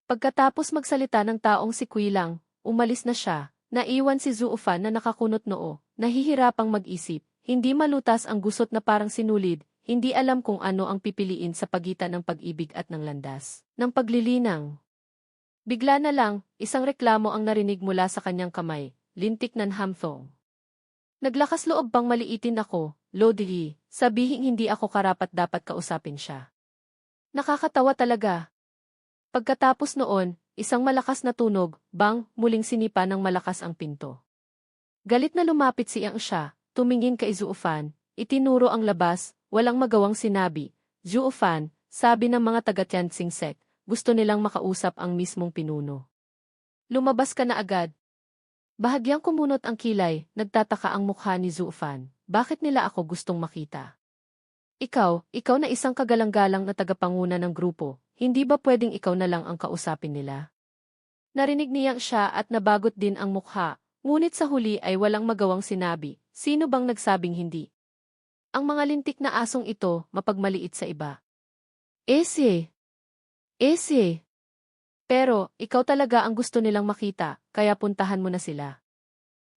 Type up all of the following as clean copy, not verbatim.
Pagkatapos magsalita ng taong si Quilang, umalis na siya, naiwan si Zuofan na nakakunot noo, nahihirapang mag-isip, hindi malutas ang gusot na parang sinulid, hindi alam kung ano ang pipiliin sa pagitan ng pag-ibig at ng landas, ng paglilinang. Bigla na lang, isang reklamo ang narinig mula sa kanyang kamay, lintik ng hamthong. Naglakas loob bang maliitin ako, Lodi, sabihing hindi ako karapat-dapat kausapin siya. Nakakatawa talaga. Pagkatapos noon, isang malakas na tunog, bang, muling sinipa ng malakas ang pinto. Galit na lumapit siyang siya, tumingin kay Zuofan, itinuro ang labas, walang magawang sinabi. Zuofan, sabi ng mga taga-Tianqing sect, gusto nilang makausap ang mismong pinuno. Lumabas ka na agad. Bahagyang kumunot ang kilay, nagtataka ang mukha ni Zuofan, bakit nila ako gustong makita? Ikaw na isang kagalang-galang na tagapanguna ng grupo, hindi ba pwedeng ikaw na lang ang kausapin nila? Narinig niyang siya at nabagot din ang mukha, ngunit sa huli ay walang magawang sinabi, sino bang nagsabing hindi? Ang mga lintik na asong ito, mapagmaliit sa iba. Ese! Pero, ikaw talaga ang gusto nilang makita, kaya puntahan mo na sila.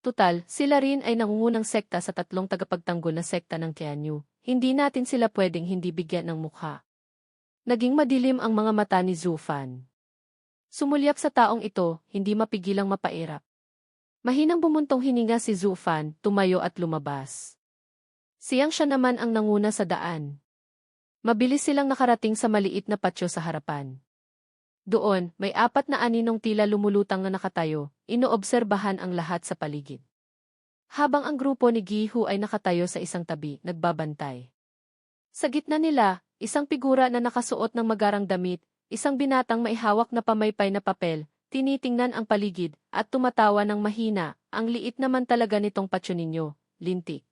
Tutal, sila rin ay nangungunang sekta sa tatlong tagapagtanggol na sekta ng Tianyu, hindi natin sila pwedeng hindi bigyan ng mukha. Naging madilim ang mga mata ni Zuofan. Sumulyap sa taong ito, hindi mapigilang mapairap. Mahinang bumuntong hininga si Zuofan, tumayo at lumabas. Siya naman ang nanguna sa daan. Mabilis silang nakarating sa maliit na patio sa harapan. Doon, may apat na aninong tila lumulutang na nakatayo, inoobserbahan ang lahat sa paligid. Habang ang grupo ni Gihu ay nakatayo sa isang tabi, nagbabantay. Sa gitna nila, isang figura na nakasuot ng magarang damit, isang binatang may hawak na pamaypay na papel, tinitingnan ang paligid, at tumatawa ng mahina, ang liit naman talaga nitong patyo ninyo, lintik.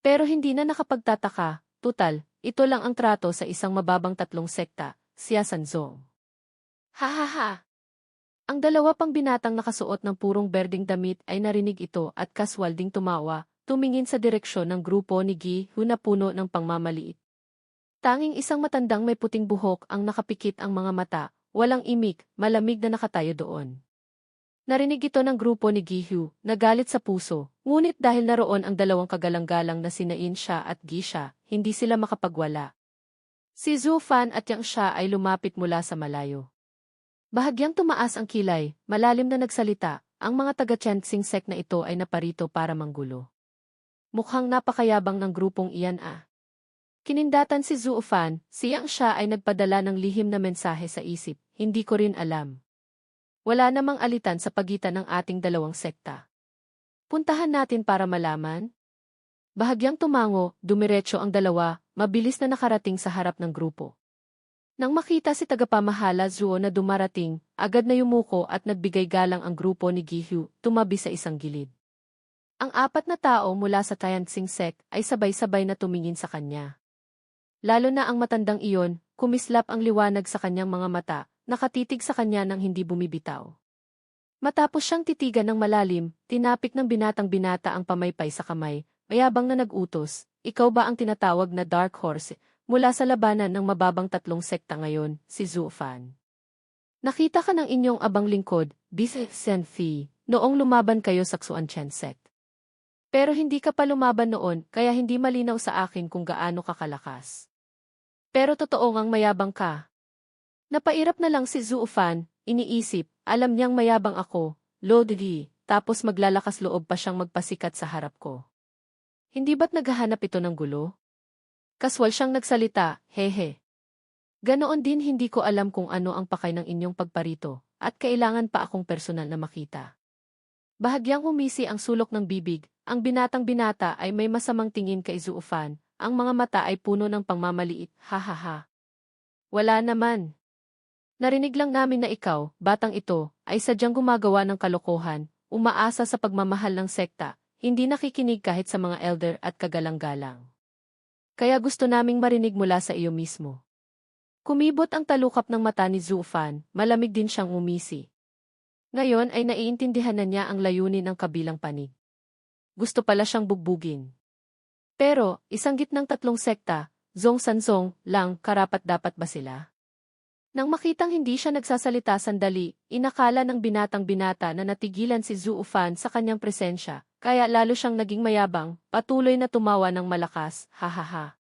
Pero hindi na nakapagtataka, tutal, ito lang ang trato sa isang mababang tatlong sekta, siya Sanzong. Ha! Ang dalawa pang binatang nakasuot ng purong berdeng damit ay narinig ito at kaswal ding tumawa, tumingin sa direksyon ng grupo ni Gi Hu na puno ng pangmamaliit. Tanging isang matandang may puting buhok ang nakapikit ang mga mata, walang imik, malamig na nakatayo doon. Narinig ito ng grupo ni Gi Hu, nagalit sa puso, ngunit dahil naroon ang dalawang kagalang-galang na sina In Sha at Gi Sha, hindi sila makapagwala. Si Zuofan at Yang Sha ay lumapit mula sa malayo. Bahagyang tumaas ang kilay, malalim na nagsalita, ang mga taga-Tianqing sect na ito ay naparito para manggulo. Mukhang napakayabang ng grupong iyan ah. Kinindatan si Zuofan, siyang siya ay nagpadala ng lihim na mensahe sa isip, hindi ko rin alam. Wala namang alitan sa pagitan ng ating dalawang sekta. Puntahan natin para malaman? Bahagyang tumango, dumiretso ang dalawa, mabilis na nakarating sa harap ng grupo. Nang makita si tagapamahala Zuo na dumarating, agad na yumuko at nagbigay galang ang grupo ni Gihu, tumabi sa isang gilid. Ang apat na tao mula sa Tianqing sect ay sabay-sabay na tumingin sa kanya. Lalo na ang matandang iyon, kumislap ang liwanag sa kanyang mga mata, nakatitig sa kanya nang hindi bumibitaw. Matapos siyang titigan ng malalim, tinapik ng binatang binata ang pamaypay sa kamay, mayabang na nag-utos, ikaw ba ang tinatawag na Dark Horse? Mula sa labanan ng mababang tatlong sekta ngayon, si Zuofan. Nakita ka ng inyong abang lingkod, Bisek Senfi, noong lumaban kayo sa Xuan Chen sect. Pero hindi ka pa lumaban noon, kaya hindi malinaw sa akin kung gaano ka kalakas. Pero totoo ngang mayabang ka. Napairap na lang si Zuofan, iniisip, alam niyang mayabang ako, Lodi, tapos maglalakas loob pa siyang magpasikat sa harap ko. Hindi ba't naghahanap ito ng gulo? Kaswal siyang nagsalita, hehe. Ganoon din hindi ko alam kung ano ang pakay ng inyong pagparito, at kailangan pa akong personal na makita. Bahagyang humisi ang sulok ng bibig, ang binatang binata ay may masamang tingin kay Zuofan, ang mga mata ay puno ng pangmamaliit, ha. Wala naman. Narinig lang namin na ikaw, batang ito, ay sadyang gumagawa ng kalokohan, umaasa sa pagmamahal ng sekta, hindi nakikinig kahit sa mga elder at kagalang-galang. Kaya gusto naming marinig mula sa iyo mismo. Kumibot ang talukap ng mata ni Zuofan, malamig din siyang umisi. Ngayon ay naiintindihan na niya ang layunin ng kabilang panig. Gusto pala siyang bugbugin. Pero, isang gitnang tatlong sekta, Zong Sanzong lang, karapat-dapat ba sila? Nang makitang hindi siya nagsasalita sandali, inakala ng binatang binata na natigilan si Zhu Fan sa kanyang presensya, kaya lalo siyang naging mayabang, patuloy na tumawa ng malakas, hahaha.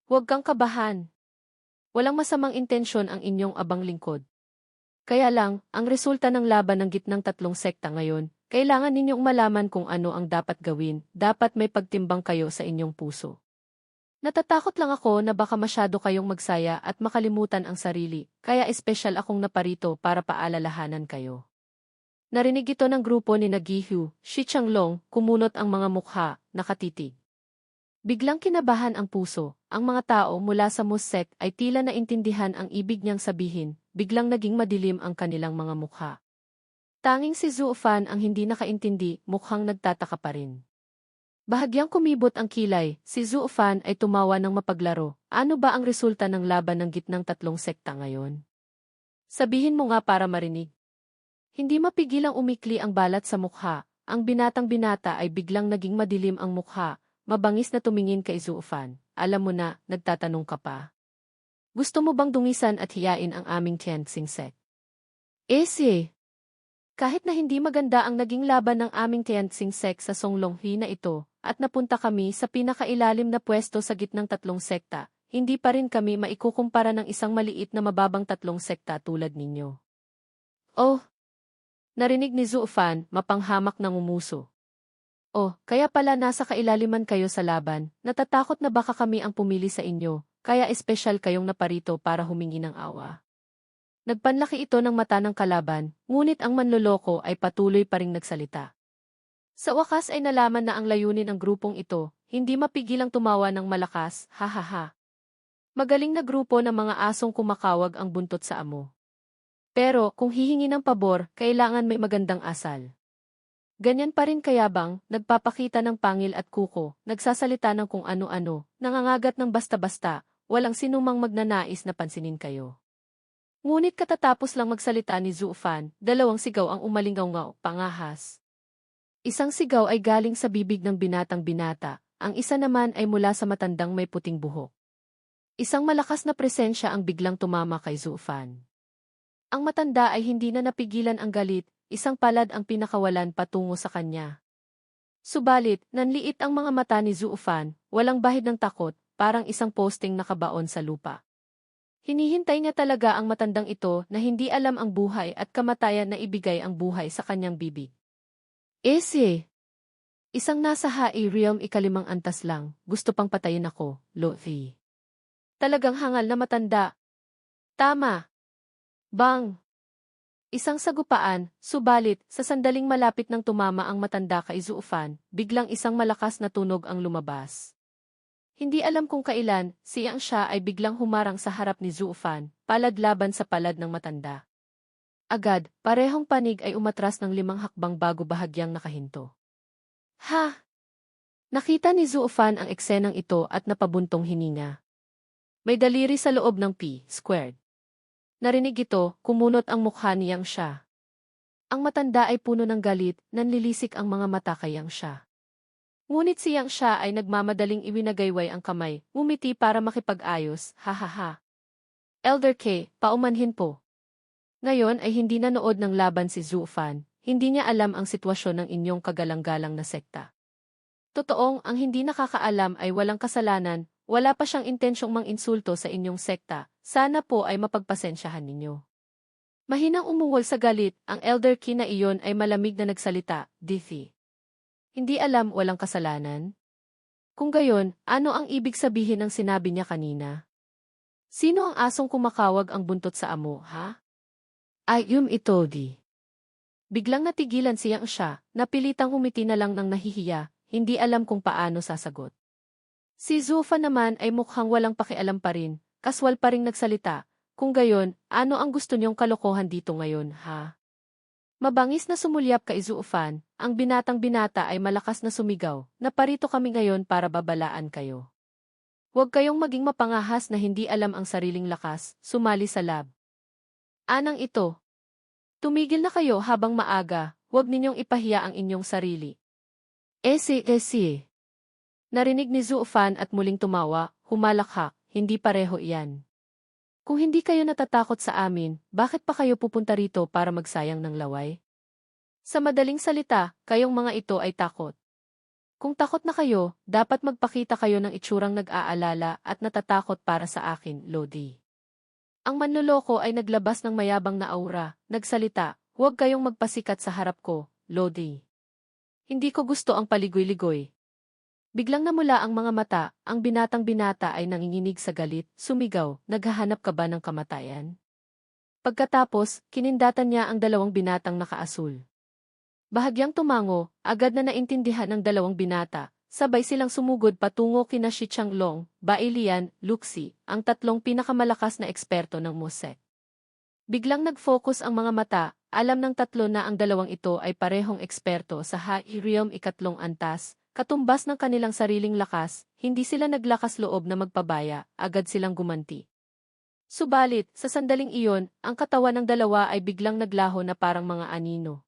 Huwag kang kabahan. Walang masamang intensyon ang inyong abang lingkod. Kaya lang, ang resulta ng laban ng gitnang tatlong sekta ngayon, kailangan ninyong malaman kung ano ang dapat gawin, dapat may pagtimbang kayo sa inyong puso. Natatakot lang ako na baka masyado kayong magsaya at makalimutan ang sarili, kaya espesyal akong naparito para paalalahanan kayo. Narinig ito ng grupo ni Nagihu, Shi Changlong, kumunot ang mga mukha, nakatitig. Biglang kinabahan ang puso, ang mga tao mula sa Musek ay tila naintindihan ang ibig niyang sabihin, biglang naging madilim ang kanilang mga mukha. Tanging si Zhu Fan ang hindi nakaintindi, mukhang nagtataka pa rin. Bahagyang kumibot ang kilay, si Zhu Fan ay tumawa ng mapaglaro. Ano ba ang resulta ng laban ng gitnang tatlong sekta ngayon? Sabihin mo nga para marinig. Hindi mapigilang umikli ang balat sa mukha, ang binatang binata ay biglang naging madilim ang mukha, mabangis na tumingin kay Zhu Fan. Alam mo na, nagtatanong ka pa. Gusto mo bang dungisan at hiyain ang aming Tianxing sect? Si. Kahit na hindi maganda ang naging laban ng aming Tianxing sect sa Songlonghi na ito, at napunta kami sa pinakailalim na pwesto sa gitnang tatlong sekta, hindi pa rin kami maikukumpara ng isang maliit na mababang tatlong sekta tulad ninyo. Oh! Narinig ni Zhu Fan, mapanghamak ng umuso. Oh, kaya pala nasa kailaliman kayo sa laban, natatakot na baka kami ang pumili sa inyo, kaya espesyal kayong naparito para humingi ng awa. Nagpanlaki ito ng mata ng kalaban, ngunit ang manloloko ay patuloy pa ring nagsalita. Sa wakas ay nalaman na ang layunin ng grupong ito, hindi mapigilang tumawa ng malakas, hahaha. Magaling na grupo ng mga asong kumakawag ang buntot sa amo. Pero kung hihingi ng pabor, kailangan may magandang asal. Ganyan pa rin kayabang, nagpapakita ng pangil at kuko, nagsasalita ng kung ano-ano, nangangagat ng basta-basta, walang sinumang magnanais na pansinin kayo. Ngunit katatapos lang magsalita ni Zhu Fan, dalawang sigaw ang umalingaw-ngaw, pangahas. Isang sigaw ay galing sa bibig ng binatang binata, ang isa naman ay mula sa matandang may puting buhok. Isang malakas na presensya ang biglang tumama kay Zhu Fan. Ang matanda ay hindi na napigilan ang galit, isang palad ang pinakawalan patungo sa kanya. Subalit, nanliit ang mga mata ni Zhu Fan, walang bahid ng takot, parang isang posting nakabaon sa lupa. Hinihintay niya talaga ang matandang ito na hindi alam ang buhay at kamatayan na ibigay ang buhay sa kanyang bibig. Si. Isang nasa Hai Realm ikalimang antas lang, gusto pang patayin ako, Luffy. Talagang hangal na matanda. Tama. Bang! Isang sagupaan, subalit, sa sandaling malapit nang tumama ang matanda kay Zhu Fan, biglang isang malakas na tunog ang lumabas. Hindi alam kung kailan, siyang siya ay biglang humarang sa harap ni Zhu Fan, palad laban sa palad ng matanda. Agad, parehong panig ay umatras ng 5 hakbang bago bahagyang nakahinto. Ha! Nakita ni Zhu Fan ang eksenang ito at napabuntong hininga. May daliri sa loob ng P-squared. Narinig ito, kumunot ang mukha niyang siya. Ang matanda ay puno ng galit, nanlilisik ang mga mata kayang siya. Ngunit siyang siya ay nagmamadaling iwinagayway ang kamay, ngumiti para makipag-ayos, hahaha. Elder K, paumanhin po. Ngayon ay hindi nanood ng laban si Zhu Fan, hindi niya alam ang sitwasyon ng inyong kagalang-galang na sekta. Totoong ang hindi nakakaalam ay walang kasalanan, wala pa siyang intensyong mang-insulto sa inyong sekta, sana po ay mapagpasensyahan ninyo. Mahinang umungol sa galit, ang Elder Ki na iyon ay malamig na nagsalita, Diffy. Hindi alam walang kasalanan? Kung gayon, ano ang ibig sabihin ng sinabi niya kanina? Sino ang asong kumakawag ang buntot sa amo, ha? Ito di. Biglang natigilan siyang siya, napilitang humiti na lang ng nahihiya, hindi alam kung paano sasagot. Si Zhu Fan naman ay mukhang walang pakialam pa rin, kaswal pa ring nagsalita, kung gayon, ano ang gusto niyong kalokohan dito ngayon, ha? Mabangis na sumulyap kay Zhu Fan, ang binatang binata ay malakas na sumigaw, naparito kami ngayon para babalaan kayo. Huwag kayong maging mapangahas na hindi alam ang sariling lakas, sumali sa lab. Anang ito. Tumigil na kayo habang maaga, huwag ninyong ipahiya ang inyong sarili. Si. Narinig ni Zhu Fan at muling tumawa, humalakhak, hindi pareho iyan. Kung hindi kayo natatakot sa amin, bakit pa kayo pupunta rito para magsayang ng laway? Sa madaling salita, kayong mga ito ay takot. Kung takot na kayo, dapat magpakita kayo ng itsurang nag-aalala at natatakot para sa akin, Lodi. Ang manloloko ay naglabas ng mayabang na aura, nagsalita, huwag kayong magpasikat sa harap ko, Lodi. Hindi ko gusto ang paligoy-ligoy. Biglang namula ang mga mata, ang binatang binata ay nanginginig sa galit, sumigaw, naghahanap ka ba ng kamatayan? Pagkatapos, kinindatan niya ang dalawang binatang nakaasul. Bahagyang tumango, agad na naintindihan ng dalawang binata, sabay silang sumugod patungo kina Shi Changlong, Bailian, Luxi, ang tatlong pinakamalakas na eksperto ng Mosek. Biglang nag-focus ang mga mata, alam ng tatlo na ang dalawang ito ay parehong eksperto sa High ikatlong antas, katumbas ng kanilang sariling lakas, hindi sila naglakas loob na magpabaya, agad silang gumanti. Subalit, sa sandaling iyon, ang katawan ng dalawa ay biglang naglaho na parang mga anino.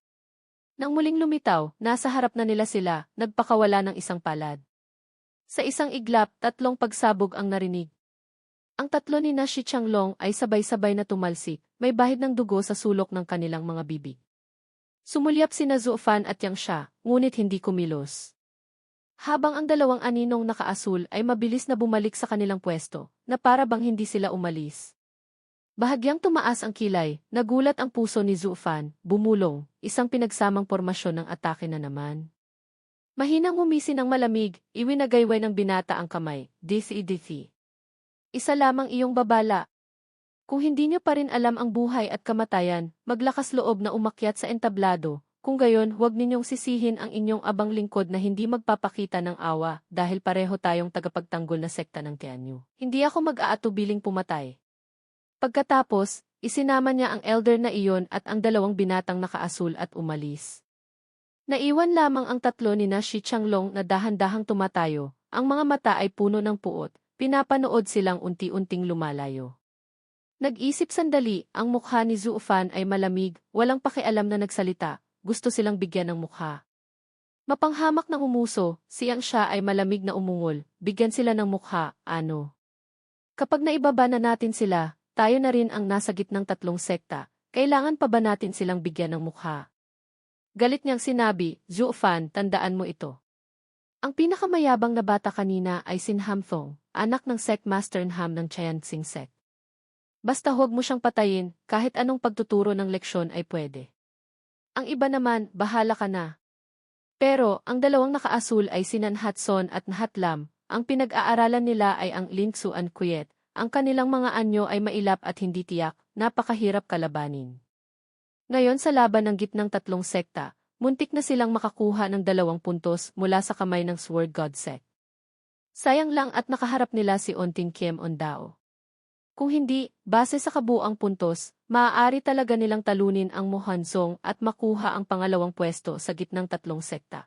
Nang muling lumitaw, nasa harap na nila sila, nagpakawala ng isang palad. Sa isang iglap, tatlong pagsabog ang narinig. Ang tatlo ni Shi Changlong ay sabay-sabay na tumalsik, may bahid ng dugo sa sulok ng kanilang mga bibig. Sumulyap sina Zhu Fan at Yang Xia, ngunit hindi kumilos. Habang ang dalawang aninong nakaasul ay mabilis na bumalik sa kanilang pwesto, na para bang hindi sila umalis. Bahagyang tumaas ang kilay, nagulat ang puso ni Zhu Fan, bumulong, isang pinagsamang pormasyon ng atake na naman. Mahinang humisi ng malamig, iwinagayway ng binata ang kamay, DC. Isa lamang iyong babala. Kung hindi niyo pa rin alam ang buhay at kamatayan, maglakas loob na umakyat sa entablado. Kung gayon, huwag ninyong sisihin ang inyong abang lingkod na hindi magpapakita ng awa dahil pareho tayong tagapagtanggol na sekta ng Tianyu. Hindi ako mag-aatubiling pumatay. Pagkatapos, isinama niya ang elder na iyon at ang dalawang binatang nakaasul at umalis. Naiwan lamang ang tatlo ni Shi Changlong na dahan-dahang tumatayo, ang mga mata ay puno ng puot, pinapanood silang unti-unting lumalayo. Nag-isip sandali, ang mukha ni Zhu Fan ay malamig, walang pakialam na nagsalita. Gusto silang bigyan ng mukha. Mapanghamak ng umuso, siyang siya ay malamig na umungol, bigyan sila ng mukha, ano. Kapag naibaba na natin sila, tayo na rin ang nasa gitnang tatlong sekta, kailangan pa ba natin silang bigyan ng mukha? Galit niyang sinabi, Zhu Fan, tandaan mo ito. Ang pinakamayabang na bata kanina ay Sin Hamthong, anak ng Sect Master Ham ng Chayansing Sect. Basta huwag mo siyang patayin, kahit anong pagtuturo ng leksyon ay pwede. Ang iba naman, bahala ka na. Pero, ang dalawang nakaasul ay si Hatson at Hatlam, ang pinag-aaralan nila ay ang Lingsu and Kuyet, ang kanilang mga anyo ay mailap at hindi tiyak, napakahirap kalabanin. Ngayon sa laban ng gitnang tatlong sekta, muntik na silang makakuha ng 2 puntos mula sa kamay ng Sword God Sect. Sayang lang at nakaharap nila si Ontin Kiem Ondao. Kung hindi, base sa kabuang puntos, maaari talaga nilang talunin ang Mohanzong at makuha ang pangalawang pwesto sa gitnang tatlong sekta.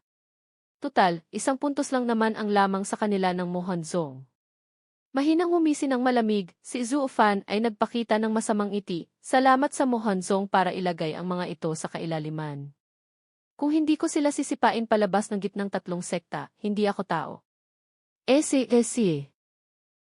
Tutal, 1 puntos lang naman ang lamang sa kanila ng Mohanzong. Mahinang humisi ng malamig, si Zhu Fan ay nagpakita ng masamang ngiti, salamat sa Mohanzong para ilagay ang mga ito sa kailaliman. Kung hindi ko sila sisipain palabas ng gitnang tatlong sekta, hindi ako tao. Esi.